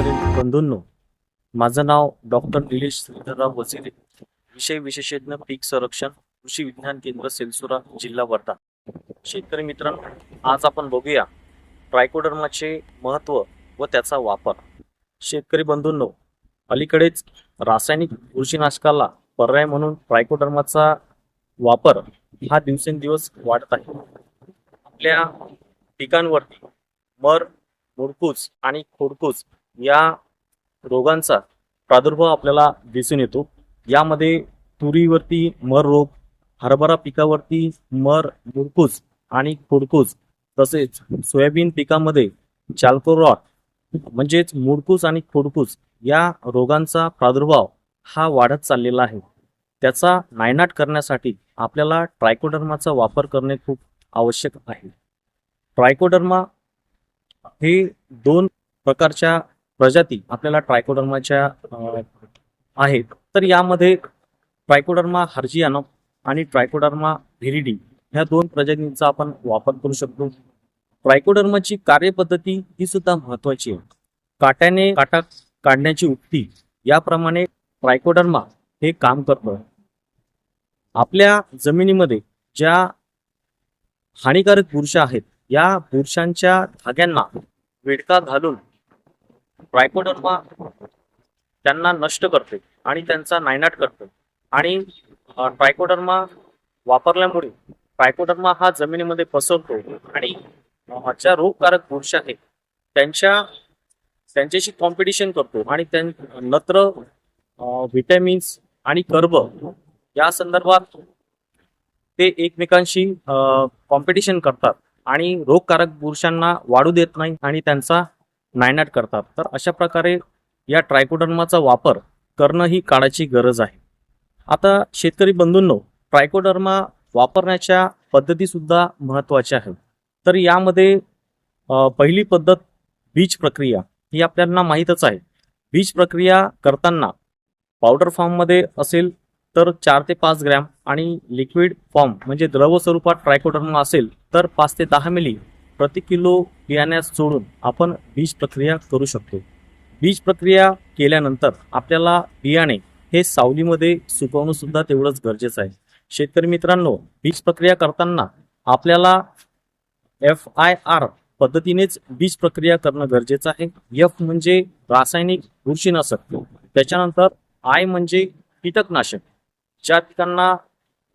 शेतकरी बंधूंनो, माझं नाव डॉक्टर निलेश श्रीधरराव वजिरे, विषय विशेषज्ञ पीक संरक्षण, कृषी विज्ञान केंद्र सेलसुरा, जिल्हा वर्धा. शेतकरी मित्रांनो, आज आपण बघूया ट्रायकोडर्माचे महत्त्व व त्याचा वापर. शेतकरी बंधूंनो, अलीकडेच रासायनिक बुरशीनाशकाला पर्याय म्हणून ट्रायकोडर्माचा वापर हा दिवसेंदिवस वाढत आहे. आपल्या पिकांवरती मर, मुडकूस आणि खोडकूस या रोगांचा प्रादुर्भाव आपल्याला दिसून येतो. यामध्ये तुरीवरती मर रोग, हरभरा पिकावरती मर, मुडकूस आणि खोडकूस, तसेच सोयाबीन पिकामध्ये चाल्कोरॉट म्हणजेच मुडकूस आणि खोडकूस या रोगांचा प्रादुर्भाव हा वाढत चाललेला आहे. त्याचा नायनाट करण्यासाठी आपल्याला ट्रायकोडर्माचा वापर करणे खूप आवश्यक आहे. ट्रायकोडर्मा हे दोन प्रकारच्या प्रजाती आपल्याला ट्रायकोडर्माच्या आहेत. तर यामध्ये ट्रायकोडर्मा हर्जियानम आणि ट्रायकोडर्मा व्हिरिडी ह्या दोन प्रजातींचा आपण वापर करू शकतो. ट्रायकोडर्माची कार्यपद्धती ही सुद्धा महत्वाची आहे. काट्याने काटा काढण्याची उक्ती याप्रमाणे ट्रायकोडर्मा हे काम करतं. आपल्या जमिनीमध्ये ज्या हानिकारक बुरशी आहेत, या बुरशांच्या धाग्यांना विळखा घालून ट्रायकोडर्मा त्यांना नष्ट करते आणि त्यांचा नायनाट करते. आणि ट्रायकोडर्मा वापरल्यामुळे ट्रायकोडर्मा हा जमिनीमध्ये पसरतो आणि ज्या रोगकारक बुरशी आहेत त्यांच्याशी कॉम्पिटिशन करतो आणि नत्र, व्हिटॅमिन्स आणि कर्ब या संदर्भात ते एकमेकांशी कॉम्पिटिशन करतात आणि रोगकारक बुरशांना वाढू देत नाही आणि त्यांचा नायनाट करतात. तर अशा प्रकारे या ट्रायकोडर्माचा वापर करणं ही काळाची गरज आहे. आता शेतकरी बंधूंनो, ट्रायकोडर्मा वापरण्याच्या पद्धती सुद्धा महत्त्वाच्या आहेत. तर यामध्ये पहिली पद्धत बीज प्रक्रिया ही आपल्याला माहीतच आहे. बीज प्रक्रिया करताना पावडर फॉर्ममध्ये असेल तर 4 ते 5 ग्रॅम आणि लिक्विड फॉर्म म्हणजे द्रव स्वरूपात ट्रायकोडर्मा असेल तर 5 ते 10 मिली प्रति किलो बियाण्यास जोडून आपण बीज प्रक्रिया करू शकतो. बीज प्रक्रिया केल्यानंतर आपल्याला बियाणे हे सावलीमध्ये सुकवणं सुद्धा तेवढंच गरजेचं आहे. शेतकरी मित्रांनो, बीज प्रक्रिया करताना आपल्याला FIR पद्धतीनेच बीज प्रक्रिया करणं गरजेचं आहे. F म्हणजे रासायनिक बुरशीनाशक, त्याच्यानंतर I म्हणजे कीटकनाशक. ज्या पिकांना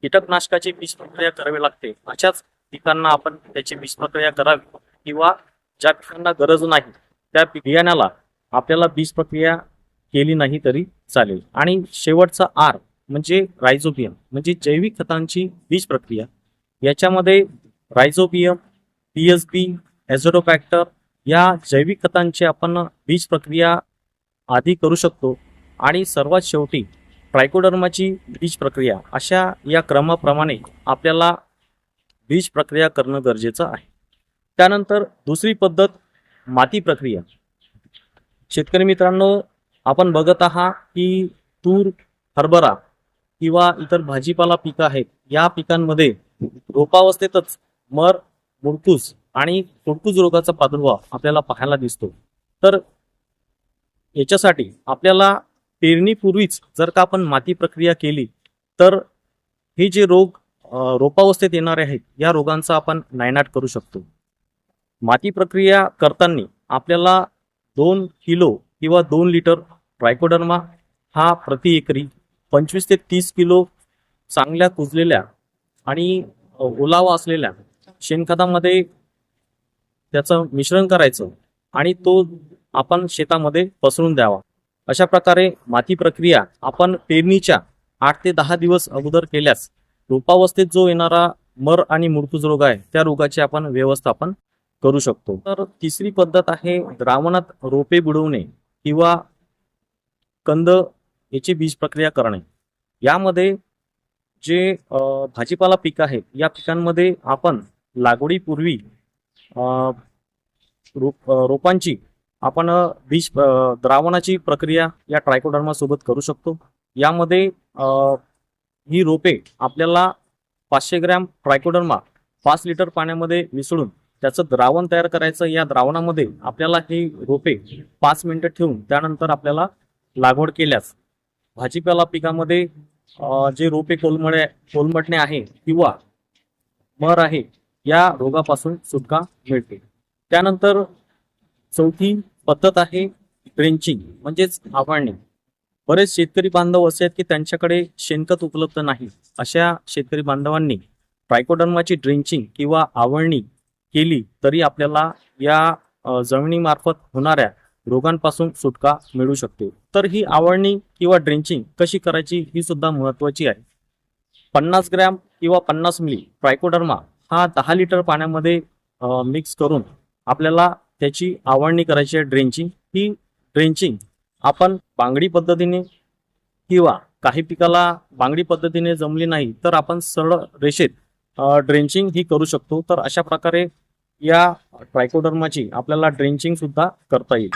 कीटकनाशकाची बीज प्रक्रिया करावी लागते अशाच पिकांना आपण त्याची बीज प्रक्रिया करावी, किंवा ज्या पिकांना गरज नाही त्या बियाण्याला आपल्याला बीज प्रक्रिया केली नाही तरी चालेल. आणि शेवटचा R म्हणजे रायझोबियम म्हणजे जैविक खतांची बीज प्रक्रिया. याच्यामध्ये रायझोबियम, PSB, एझोडोबॅक्टर या जैविक खतांची आपण बीज प्रक्रिया आधी करू शकतो. आणि सर्वात शेवटी ट्रायकोडर्माची बीज प्रक्रिया. अशा या क्रमाप्रमाणे आपल्याला बीज प्रक्रिया करणं गरजेचं आहे. त्यानंतर दुसरी पद्धत माती प्रक्रिया. शेतकरी मित्रांनो, आपण बघत आहात की तूर, हरभरा किंवा इतर भाजीपाला पिकं आहेत, या पिकांमध्ये रोपावस्थेतच मर, मुडकूस आणि खोडकूस रोगाचा प्रादुर्भाव आपल्याला पाहायला दिसतो. तर याच्यासाठी आपल्याला पेरणीपूर्वीच जर का आपण माती प्रक्रिया केली तर हे जे रोग रोपावस्थेत येणारे आहेत या रोगांचा आपण नायनाट करू शकतो. माती प्रक्रिया करताना आपल्याला 2 किलो किंवा 2 लिटर ट्रायकोडर्मा हा प्रति एकरी 25 ते 30 किलो चांगल्या कुजलेल्या आणि ओलावा असलेल्या शेणखतामध्ये त्याचं मिश्रण करायचं आणि तो आपण शेतामध्ये पसरून द्यावा. अशा प्रकारे माती प्रक्रिया आपण पेरणीच्या 8 ते 10 दिवस अगोदर केल्यास रोपावस्थेत जो येणारा मर आणि मुडकूस रोग आहे त्या रोगाचे आपण व्यवस्थापन करू शकतो. तर तिसरी पद्धत आहे द्रावणात रोपे बुडवणे किंवा कंद याची बीज प्रक्रिया करणे. यामध्ये जे भाजीपाला पीक आहेत या पिकांमध्ये आपण लागवडीपूर्वी रोपांची आपण बीज द्रावणाची प्रक्रिया या ट्रायकोडर्मा सोबत करू शकतो. यामध्ये ही रोपे आपल्याला 500 ग्रॅम ट्रायकोडर्मा 5 लिटर पाण्यामध्ये मिसळून त्याचं द्रावण तयार करायचं. या द्रावणामध्ये आपल्याला हे रोपे 5 मिनिटं ठेवून त्यानंतर आपल्याला लागवड केल्यास भाजीपाला पिकामध्ये जे रोपे कोलमडणे आहे किंवा मर आहे या रोगापासून सुटका मिळते. त्यानंतर चौथी पद्धत आहे ड्रेंचिंग म्हणजेच आवळणी. बरेच शेतकरी बांधव असे आहेत की त्यांच्याकडे शेणखत उपलब्ध नाही. अशा शेतकरी बांधवांनी ट्रायकोडर्माची ड्रेंचिंग किंवा आवळणी केली तरी आपल्याला या जमिनीमार्फत होणाऱ्या रोगांपासून सुटका मिळू शकते. तर ही आवळणी किंवा ड्रेंचिंग कशी करायची ही सुद्धा महत्त्वाची आहे. 50 ग्रॅम किंवा 50 मिली ट्रायकोडर्मा हा 10 लिटर पाण्यामध्ये मिक्स करून आपल्याला त्याची आवळणी करायची आहे. ही ड्रेंचिंग आपण बांगडी पद्धतीने किंवा काही पिकाला बांगडी पद्धतीने जमली नाही तर आपण सरळ रेषेत ड्रेंचिंग ही करू शकतो. तर अशा प्रकारे या ट्रायकोडर्माची आपल्याला ड्रेंचिंग सुद्धा करता येईल.